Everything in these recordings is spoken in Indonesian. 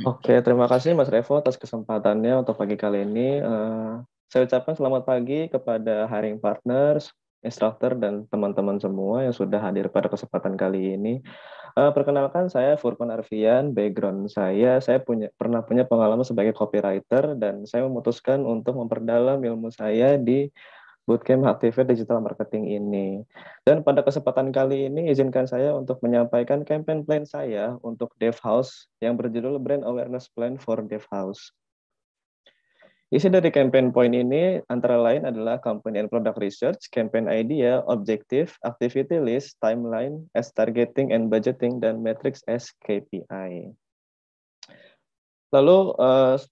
Oke, terima kasih Mas Revo atas kesempatannya untuk pagi kali ini. Saya ucapkan selamat pagi kepada hiring partners, instructor, dan teman-teman semua yang sudah hadir pada kesempatan kali ini. Perkenalkan, saya Furqan Arfian. Background saya pernah punya pengalaman sebagai copywriter, dan saya memutuskan untuk memperdalam ilmu saya di Bootcamp Activate Digital Marketing ini. Dan pada kesempatan kali ini, izinkan saya untuk menyampaikan campaign plan saya untuk DevHouse yang berjudul Brand Awareness Plan for DevHouse. Isi dari campaign point ini antara lain adalah company and product research, campaign idea, objective, activity list, timeline, as targeting and budgeting, dan metrics as KPI. Lalu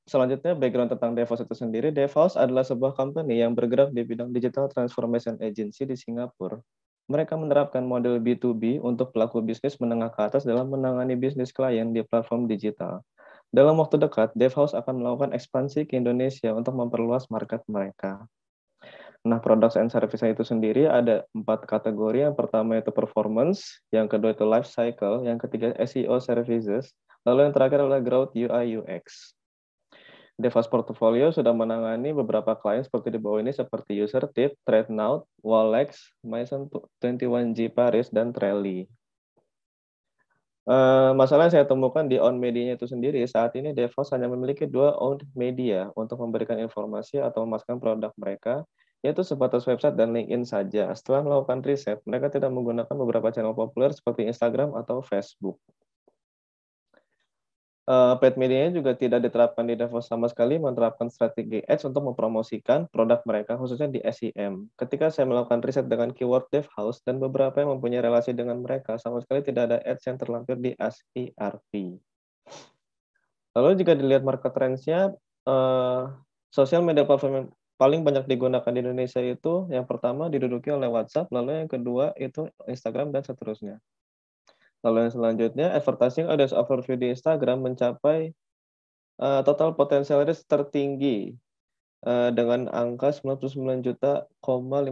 selanjutnya background tentang DevHouse itu sendiri. DevHouse adalah sebuah company yang bergerak di bidang digital transformation agency di Singapura. Mereka menerapkan model B2B untuk pelaku bisnis menengah ke atas dalam menangani bisnis klien di platform digital. Dalam waktu dekat, DevHouse akan melakukan ekspansi ke Indonesia untuk memperluas market mereka. Nah, products and service itu sendiri ada 4 kategori. Yang pertama itu performance, yang kedua itu life cycle, yang ketiga SEO services, lalu yang terakhir adalah growth UI UX. DevOps Portfolio sudah menangani beberapa klien seperti di bawah ini seperti UserTip, ThreadNow, Wallex, Mason 21G Paris, dan Trelly. Masalah yang saya temukan di owned media itu sendiri, saat ini DevOps hanya memiliki 2 owned media untuk memberikan informasi atau memasukkan produk mereka, yaitu sebatas website dan LinkedIn saja. Setelah melakukan riset, mereka tidak menggunakan beberapa channel populer seperti Instagram atau Facebook. Paid media juga tidak diterapkan di DevOps sama sekali, menerapkan strategi ads untuk mempromosikan produk mereka, khususnya di SEM. Ketika saya melakukan riset dengan keyword DevHouse dan beberapa yang mempunyai relasi dengan mereka, sama sekali tidak ada ads yang terlampir di SERP. Lalu jika dilihat market trends-nya, sosial media platform yang paling banyak digunakan di Indonesia itu, yang pertama diduduki oleh WhatsApp, lalu yang kedua itu Instagram, dan seterusnya. Lalu yang selanjutnya, advertising audience overview di Instagram mencapai total potensial reach tertinggi dengan angka 99 juta, 15.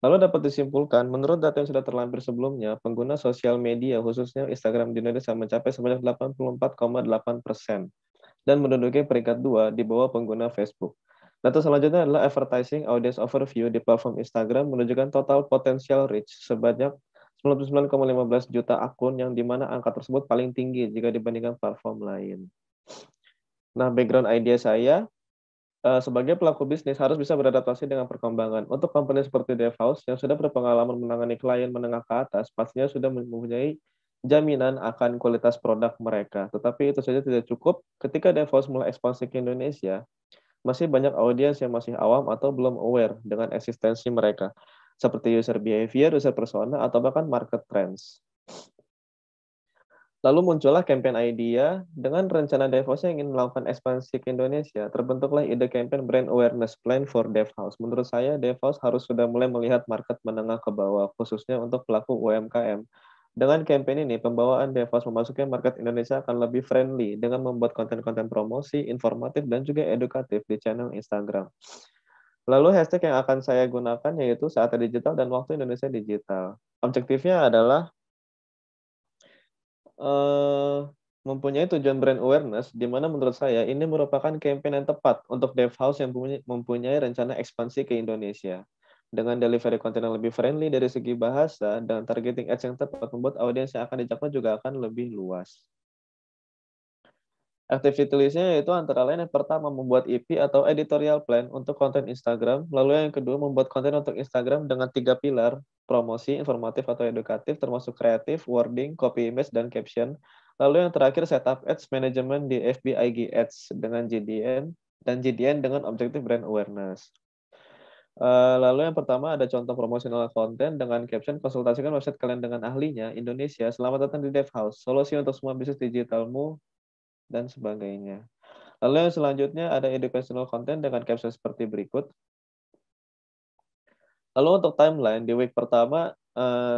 Lalu dapat disimpulkan, menurut data yang sudah terlampir sebelumnya, pengguna sosial media, khususnya Instagram di Indonesia, mencapai sebanyak 84,8% dan menduduki peringkat 2 di bawah pengguna Facebook. Data selanjutnya adalah advertising audience overview di platform Instagram menunjukkan total potential reach sebanyak 99,15 juta akun, yang dimana angka tersebut paling tinggi jika dibandingkan platform lain. Nah, background idea saya, sebagai pelaku bisnis harus bisa beradaptasi dengan perkembangan. Untuk company seperti DevHouse yang sudah berpengalaman menangani klien menengah ke atas, pastinya sudah mempunyai jaminan akan kualitas produk mereka. Tetapi itu saja tidak cukup. Ketika DevHouse mulai ekspansi ke Indonesia, masih banyak audiens yang masih awam atau belum aware dengan eksistensi mereka, seperti user behavior, user persona, atau bahkan market trends. Lalu muncullah campaign idea dengan rencana DevHouse yang ingin melakukan ekspansi ke Indonesia. Terbentuklah ide campaign brand awareness plan for DevHouse. Menurut saya, DevHouse harus sudah mulai melihat market menengah ke bawah, khususnya untuk pelaku UMKM. Dengan campaign ini, pembawaan DevHouse memasuki market Indonesia akan lebih friendly dengan membuat konten-konten promosi, informatif, dan juga edukatif di channel Instagram. Lalu hashtag yang akan saya gunakan yaitu Saatnya Digital dan Waktu Indonesia Digital. Objektifnya adalah mempunyai tujuan brand awareness, di mana menurut saya ini merupakan campaign yang tepat untuk DevHouse yang mempunyai rencana ekspansi ke Indonesia. Dengan delivery konten yang lebih friendly dari segi bahasa dan targeting ads yang tepat, membuat audiens yang akan dijangkau juga akan lebih luas. Activity list-nya yaitu antara lain yang pertama membuat EP atau editorial plan untuk konten Instagram, lalu yang kedua membuat konten untuk Instagram dengan 3 pilar, promosi, informatif atau edukatif, termasuk kreatif, wording, copy image, dan caption. Lalu yang terakhir setup ads management di FB IG Ads dengan JDN, dan JDN dengan objektif brand awareness. Lalu yang pertama ada contoh promosional konten dengan caption, konsultasikan website kalian dengan ahlinya, Indonesia, selamat datang di DevHouse, solusi untuk semua bisnis digitalmu, dan sebagainya. Lalu yang selanjutnya ada educational content dengan caption seperti berikut. Lalu untuk timeline, di week pertama,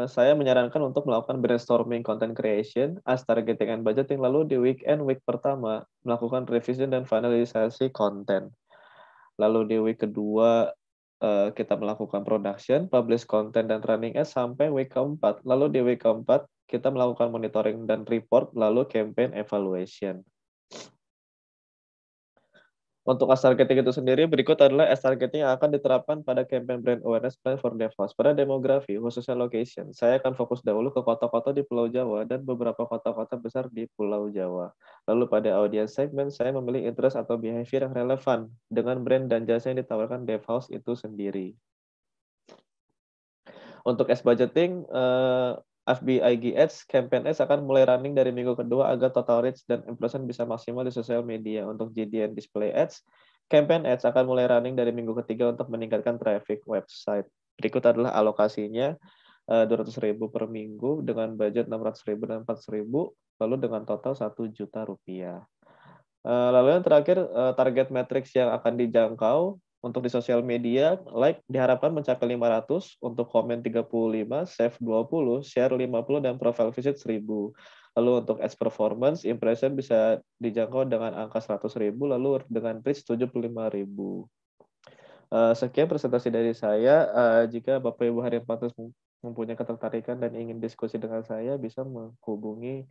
saya menyarankan untuk melakukan brainstorming content creation, as targeting and budgeting. Lalu di week pertama, melakukan revision dan finalisasi konten. Lalu di week kedua, kita melakukan production, publish content, dan running ads sampai week keempat. Lalu di week keempat, kita melakukan monitoring dan report, lalu campaign evaluation. Untuk as targeting itu sendiri, berikut adalah as targeting yang akan diterapkan pada campaign brand awareness plan for DevOps. Pada demografi, khususnya location, saya akan fokus dahulu ke kota-kota di Pulau Jawa dan beberapa kota-kota besar di Pulau Jawa. Lalu pada audience segment, saya memilih interest atau behavior yang relevan dengan brand dan jasa yang ditawarkan DevOps itu sendiri. Untuk ads budgeting, FBIG Ads, campaign ads akan mulai running dari minggu kedua agar total reach dan impression bisa maksimal di sosial media. Untuk GDN Display Ads, campaign ads akan mulai running dari minggu ketiga untuk meningkatkan traffic website. Berikut adalah alokasinya, 200.000 per minggu dengan budget 600.000 dan 400.000, lalu dengan total 1 juta rupiah. Lalu yang terakhir, target matrix yang akan dijangkau untuk di sosial media, like diharapkan mencapai 500, untuk komen 35, save 20, share 50, dan profile visit 1000. Lalu untuk ads performance, impression bisa dijangkau dengan angka 100.000, lalu dengan reach 75.000. Sekian presentasi dari saya. Jika Bapak Ibu Harian Pantas mempunyai ketertarikan dan ingin diskusi dengan saya, bisa menghubungi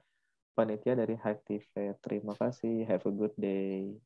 panitia dari Hive TV. Terima kasih. Have a good day.